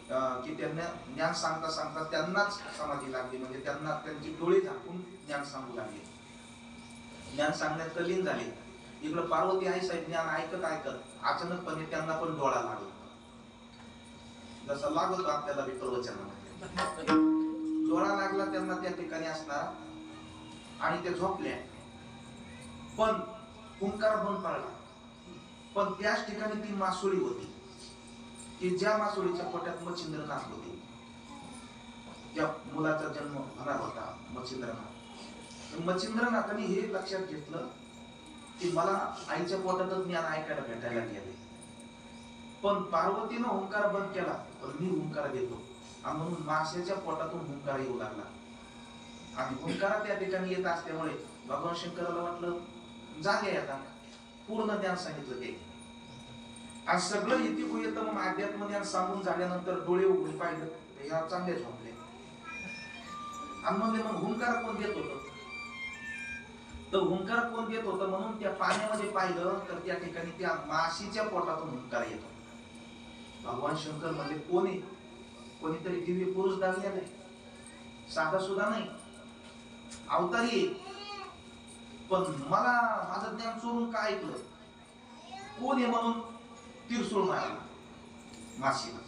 की त्यांना ज्ञान सांगता सांगता त्यांनाच समाधी लागली. म्हणजे त्यांना त्यांची डोळे झाकून ज्ञान सांगू लागले, ज्ञान सांगण्यात तल्लीन झाले. इकडं पार्वती आई साहेब ज्ञान ऐकत ऐकत अचानकपणे त्यांना पण डोळा लागला, जसा लागतो आपल्याला बी प्रवचनामध्ये. डोळा लागला त्यांना त्या ठिकाणी असणारा आणि त्या झोपल्या. पण हुंकार बंद पडला. पण त्याच ठिकाणी ती मासोळी होती की ज्या मासोळीच्या पोटात मच्छिंद्रनाथ होते. त्या मुलाचा जन्म होणार होता मच्छिंद्रनाथ. मच्छिंद्रनाथांनी हे लक्षात घेतलं की मला आईच्या पोटातच ज्ञान ऐकायला भेटायला गेले. पण पार्वतीनं हुंकार बंद केला, पण मी हुंकार देतो. आणि म्हणून माशाच्या पोटातून हुंकार येऊ लागला. आणि हुंकारा त्या ठिकाणी येत असल्यामुळे भगवान शंकराला वाटलं जागे आता पूर्ण ज्ञान सांगितलं ते. आणि सगळं इतिको येतं. मग अध्यात्म ज्ञान सांगून झाल्यानंतर डोळे उघडून पाहिलं ह्या चांगले झोपले. आणि मग हुंकार कोण देत होतं, तर हुंकार कोण देत होतं म्हणून त्या पाण्यामध्ये पाहिलं तर त्या ठिकाणी त्या माशीच्या पोटातून हुंकार येतो. भगवान शंकर म्हणजे कोणी कोणीतरी दिव्य पुरुष दाखलेला आहे, साधा सुद्धा नाही, अवतारी. पण मला माझं ज्ञान चोरून काय ऐकलं, कोण आहे म्हणून तिरसोळ मारला माशीला.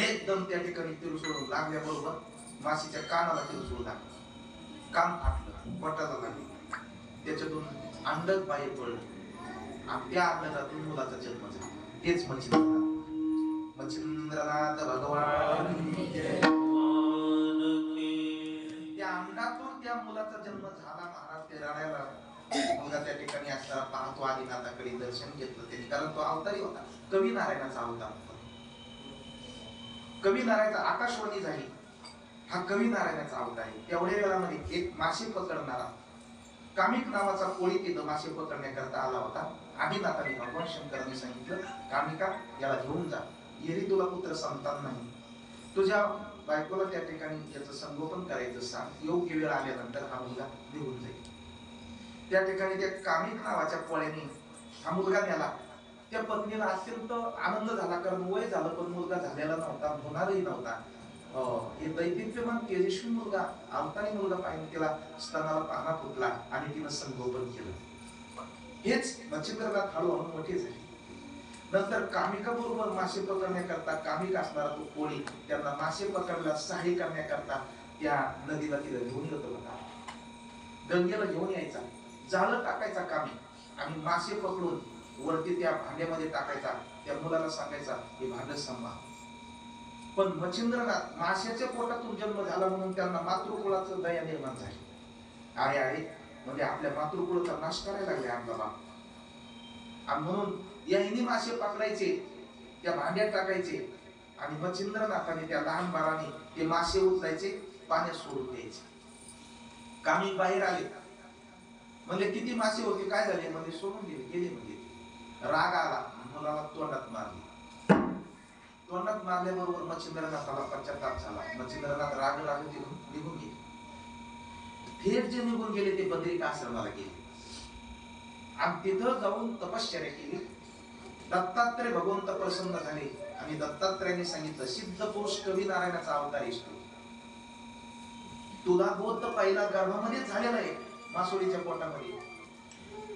एकदम त्या ठिकाणी तिरसोळ लागल्याबरोबर माशीच्या कानाला तिरसोळ लागलं, कान फाटलं, पोटाला लागलं, त्याच्यातून अंडच बाहेर पडलं आणि त्या अंडातून मुलाचा जन्म झाला. तेच मच्छिंद्रनाथ. मच्छिंद्रनाथ भगवान त्या अंडातून त्या मुलाचा जन्म झाला. महाराज ते रडायला मुलगा त्या ठिकाणी असताना पाहतो आदिनाथाकडे दर्शन घेतलं त्यांनी. कारण तो अवतारी होता, कवी नारायणाचा अवतार होता. कवी नारायणाचा आकाशवाणी झाली, हा कवी नारायणाचा अवतार आहे. तेवढ्या वेळामध्ये एक मासे पकडणारा कामिक नावाचा कोळी तिथं मासे पकडण्याकरता आला होता. आदिनाथाने भगवान शंकरांनी सांगितलं कामिका याला घेऊन जा, येरी तुला पुत्र संतान नाही, तुझ्या बायकोला त्या ठिकाणी याचं संगोपन करायचं सांग, योग्य वेळ आल्यानंतर हा मुलगा निघून जाईल. त्या ठिकाणी त्या कामिक नावाच्या कोळ्याने हा मुलगा नेला. त्या पत्नीला अत्यंत आनंद झाला, कारण वय झालं पण मुलगा झालेला नव्हता, होणारही नव्हता. हे दैदिप्यमान तेजस्वी मुलगा, अवतारी मुलगा पाहिजे. तिला स्तनाला पाना फुटला आणि तिनं संगोपन केलं. हेच मच्छिंद्रनाथ हळूहळू मोठे झाले. नंतर कामिका बरोबर मासे पकडण्याकरता कामिक असणारा तो कोळी त्यांना मासे पकडला सहाय्य करण्याकरता त्या नदीला तिला घेऊन येत होता. गंगेला घेऊन यायचा, जाळं टाकायचा कामिक आणि मासे पकडून वरती त्या भांड्यामध्ये टाकायचा. त्या मुलाला सांगायचा हे भांड सांभाळ. पण मच्छिंद्रनाथ माशाच्या पोटातून जन्म झाला म्हणून त्यांना मातृकुळाचं दया निर्माण झाली. अरे अरे म्हणजे आपल्या मातृकुळाचा नाश करायला लागले आमचा बाप. आणि म्हणून याने मासे पकडायचे, त्या भांड्यात टाकायचे आणि मच्छिंद्रनाथाने त्या लहान बाळाने ते मासे उचलायचे, पाण्यात सोडून द्यायचे. कामिक बाहेर आले, म्हणजे किती मासे होते काय झाले, म्हणजे सोडून गेले. म्हणजे राग आला, मुलाला तोंडात मारले. तोंडात मारल्याबरोबर मच्छिंद्रनाथाला पश्चाताप झाला. मच्छिंद्रनाथ राग निघून गेले. थेट जे निघून गेले ते बद्रिका आश्रमाला गेले आणि तिथं जाऊन तपश्चर्या केली. दत्तात्रय भगवंत प्रसन्न झाले आणि दत्तात्रयाने सांगितलं सिद्ध पुरुष कवी नारायणाचा अवतार असतो. तुला बोध पहिला गर्भामध्येच झालेला आहे, मासोळीच्या पोटामध्ये.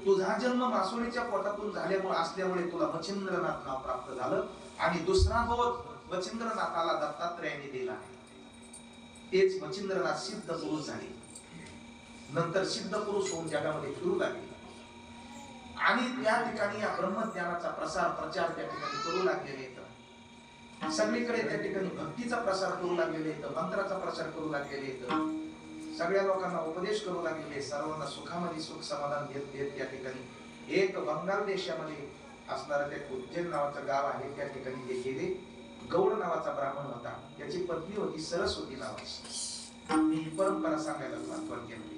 तुझा जन्म मासोळीच्या पोटातून झाल्यामुळे असल्यामुळे तुला मच्छिंद्रनाथ नाव प्राप्त झालं. आणि दुसरा बोध मच्छिंद्रनाथाला दत्तात्रयाने दिला. तेच मच्छिंद्रनाथ सिद्ध पुरुष झाले. नंतर सिद्ध पुरुष होऊन जगामध्ये फिरू लागले आणि त्या ठिकाणी या ब्रह्मज्ञानाचा प्रसार प्रचार त्या ठिकाणी करू लागलेले आहेत. सगळीकडे त्या ठिकाणी भक्तीचा प्रसार करू लागलेले आहेत, मंत्राचा प्रसार करू लागलेले आहेत, सगळ्या लोकांना उपदेश करू लागलेले, सर्वांना सुखामध्ये सुख समाधान देत देत त्या ठिकाणी एक बंगाल देशामध्ये असणारं ते उज्जैन नावाचं गाव आहे, त्या ठिकाणी ते गेले. गौड नावाचा ब्राह्मण होता, त्याची पत्नी होती सरस्वती नावाची. मी ही परंपरा सांगायला महत्वाची केली.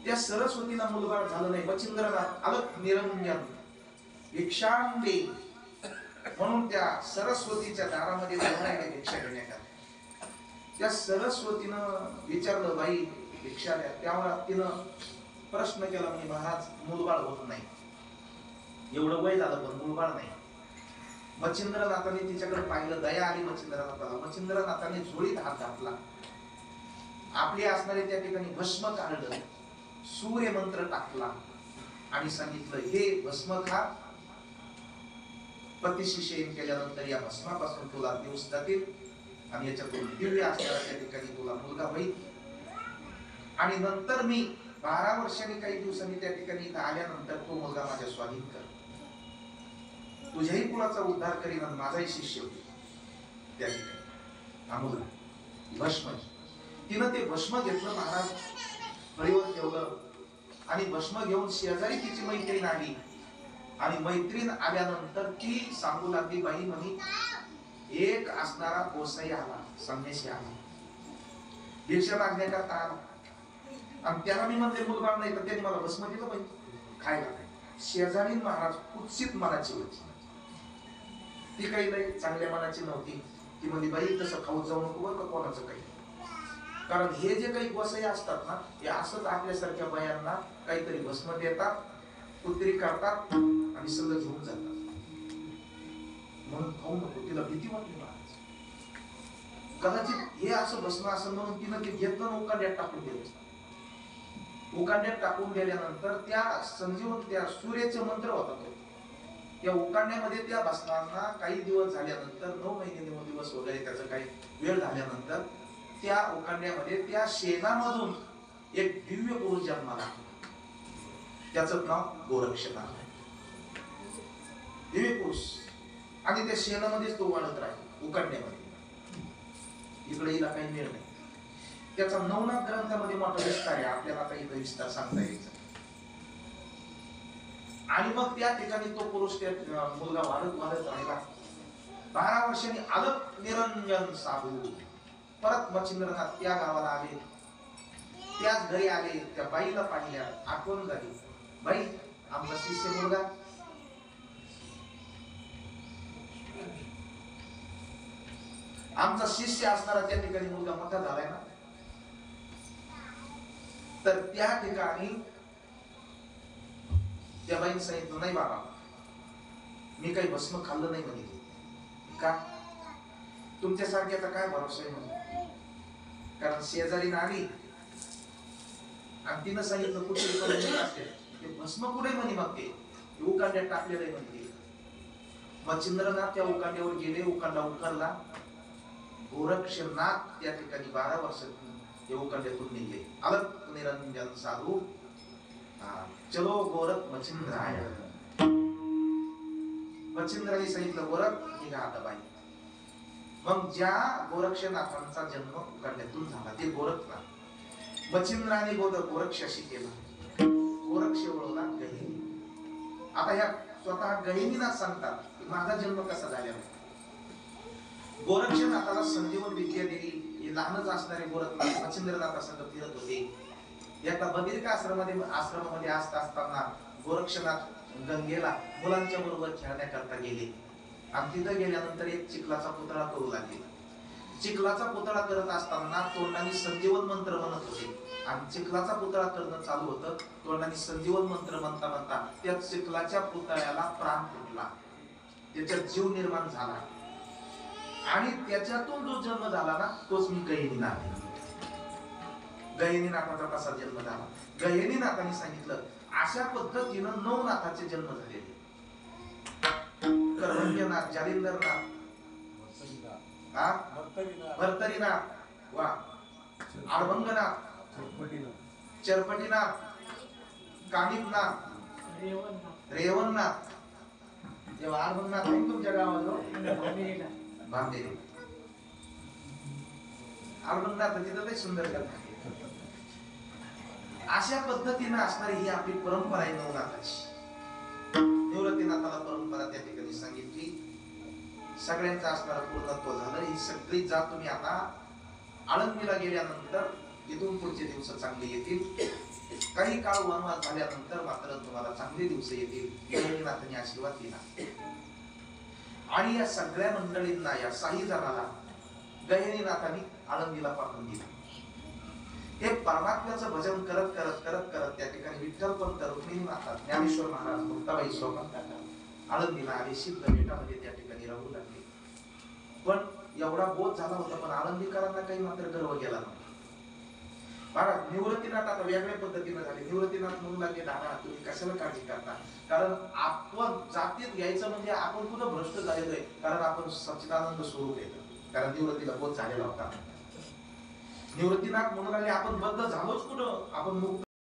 त्या सरस्वतीला मुलबाळ झालं नाही. मच्छिंद्रनाथ अलक निरंजन भिक्षांदे म्हणून त्या सरस्वतीच्या दारामध्ये जाऊन भिक्षा घेण्यात आली. त्या सरस्वतीनं विचारलं, बाई भिक्षा द्या. त्यावर तिनं प्रश्न केला, म्हणजे महाराज मुलबाळ होत नाही, एवढं वय झालं पण मुलबाळ नाही. मच्छिंद्रनाथाने तिच्याकडे पाहिलं, दया आली मच्छिंद्रनाथाला. मच्छिंद्रनाथाने झोळीत हात घातला, आपली असणारे त्या ठिकाणी भस्म काढलं, सूर्य मंत्र टाकला आणि सांगितलं, हे भस्म खा. पतीशी शयन केल्यानंतर या भस्मापासून तुला दिवस जातील आणि याच्यातून दिव्य असणारा त्या ठिकाणी तुला मुलगा होईल. आणि नंतर मी 12 वर्षांनी काही दिवसांनी त्या ठिकाणी इथं आल्यानंतर तो मुलगा माझ्या स्वाधीन कर, तुझ्याही कुळाचा उद्धार करीन आणि माझाही शिष्य होईल. त्या ठिकाणी हा मुलगा भस्म, तिनं ते भस्म घेतलं, महाराज फळीवर ठेवलं आणि भस्म घेऊन शेजारी तिची मैत्रीण आली. आणि मैत्रीण आल्यानंतर ती सांगू लागली, बाई म्हणे एक असणारा गोसाई आला, संन्यासी आला, भिक्षा मागण्याकरता आला आणि त्याला मी म्हणले मुलगा नाही, तर त्यांनी मला भस्म दिलं बाई खायला. शेजारी महाराज कुत्सित मनाची होती, ती काही लई चांगल्या मनाची नव्हती. ती म्हणली, बाई तसं खाऊ जाऊ नको बरं का कोणाचं काही, कारण हे जे काही गोसाई असतात ना, हे असंच आपल्यासारख्या बायांना काहीतरी भस्म देतात, कुत्री करतात आणि सगळं घेऊन जातात, म्हणून खाऊ नको. तिला भीती वाटली महाराज, कदाचित हे असं भस्म असं म्हणून तिनं ते घेतलं, उकांड्यात टाकून दिलं. उकांड्यात टाकून दिल्यानंतर त्या संजीवन, त्या सूर्याचे मंत्र होता तो, त्या उकांड्यामध्ये त्या भस्मांना काही दिवस झाल्यानंतर, 9 महिने 9 दिवस वगैरे त्याचं काही वेळ झाल्यानंतर, त्या उकांड्यामध्ये त्या शेणामधून एक दिव्य पुरुष जन्माला, त्याचं नाव गोरक्षनाथ आहे, दिव्य पुरुष. आणि त्या शेणामध्येच तो वाढत राहील उकांड्यामध्ये, इकडे हिला काही मिळ नाही. त्याचा नवनाथ ग्रंथामध्ये मोठा विस्तार आहे, आपल्याला आता इथं विस्तार सांगता यायचा. आणि मग त्या ठिकाणी तो पुरुष, त्या मुलगा वाढत वाढत राहिला. 12 वर्षांनी अलक निरंजन साधू परत मच्छिंद्रनाथ त्या गावाला आले, त्याच घरी आले. त्या बाईला पाहिल्या, आठवण झाली, बाई आमचा शिष्य मुलगा, आमचा शिष्य असणारा त्या ठिकाणी मुलगा मोठा झालाय ना. तर त्या ठिकाणी त्या बाईने सांगितलं, नाही बाबा मी काही भस्म खाल्लं नाही म्हणे. का? तुमच्यासारख्याचा काय भरोसा आहे म्हणे, कारण शेजारी आली आणि तिनं सांगितलं कुठे असते ते भस्म कुठे म्हणे, मग ते उकांड्यात टाकलेलं आहे म्हणे. मच्छिंद्रनाथ त्या उकांड्यावर गेले, उकांडा उकरला. गोरक्षनाथ त्या ठिकाणी 12 वर्षातून हे उकांड्यातून निघले. अलक निरंजन साधू, चलो गोरख मच्छिंद्राय. मच्छिंद्राने सांगितलं, गोरख निघा आता बाई. मग ज्या गोरक्षनाथांचा जन्म उकांड्यातून झाला ते गोरखनाथ, मच्छिंद्राने गोरक्षाशी केला. गोरक्ष वळवला गहिनी. आता ह्या स्वतः गहिनीला सांगतात माझा जन्म कसा झाला. गोरक्षनाथाला संजीवन विद्या दिली. हे लहानच असणारे गोरखनाथ मच्छिंद्रनाथासंग फिरत होते. एकदा बदिरिका आश्रमामध्ये असताना गोरक्षनाथ गंगेला मुलांच्या बरोबर खेळण्याकरता गेले आणि तिथं गेल्यानंतर एक चिखलाचा पुतळा करू लागले. चिखलाचा पुतळा करत असताना तोंडाने संजीवन मंत्र म्हणत होते आणि चिखलाचा पुतळा करणं चालू होतं. तोंडाने संजीवन मंत्र म्हणता म्हणता त्या चिखलाच्या पुतळ्याला प्राण फुटला, त्याच्यात जीव निर्माण झाला आणि त्याच्यातून जो जन्म झाला ना तोच मी गहिनी नाथ. गहिनीनाथाचा कसा जन्म झाला. गहिनीनाथांनी सांगितलं अशा पद्धतीनं 9 नाथाचे जन्म झालेले. करवंजनाथ, जालिंदरनाथ, भर्तरीनाथ, वा आडवंगनाथ, चरपटीनाथ, कानिपनाथ, रेवणनाथ. जेव्हा आडवंगनाथ आहे तुमच्या गावाजवळ बांधलेले आडवंगनाथाची तर सुंदर कथा आहे. अशा पद्धतीने असणारी ही आपली परंपरा आहे नवनाथाची. निवृत्तीनाथाला परंपरा त्या ठिकाणी सांगितली. सगळ्यांचं असणारं पूर्णत्व झालं. ही सगळी जात तुम्ही आता आळंदीला गेल्यानंतर इथून पुढचे दिवस चांगले येतील. काही काळ वनवास झाल्यानंतर मात्र तुम्हाला चांगले दिवस येतील. गहिनीनाथांनी आशीर्वाद दिला आणि या सगळ्या मंडळींना, या 6 जणांना गहिनीनाथांनी आळंदीला पाठवून दिला. हे परमात्म्याचं भजन करत करत करत करत त्या ठिकाणी विठ्ठल पंत, रुक्मिणीनाथ, ज्ञानेश्वर महाराज, मुक्ताबाई, सोपान काका आळंदीला आले. सिद्ध बेटामध्ये त्या ठिकाणी राहू लागले. पण एवढा बोध झाला होता, पण आळंदीकरांना काही मात्र गर्व गेला नव्हता. महाराज निवृत्तीनाथ आता वेगळ्या पद्धतीने झाले. निवृत्तीनाथ म्हणून लागले, दादा तुम्ही कशाला काळजी करता, कारण आपण जातीत घ्यायचं म्हणजे आपण कुठं भ्रष्ट झालेलो आहे, कारण आपण सच्चिदानंद स्वरूप येतो. कारण निवृत्तीला बोध झालेला होता. निवृत्तीनाथ म्हणून लागले आपण बद्ध झालोच कुठं, आपण मुक्त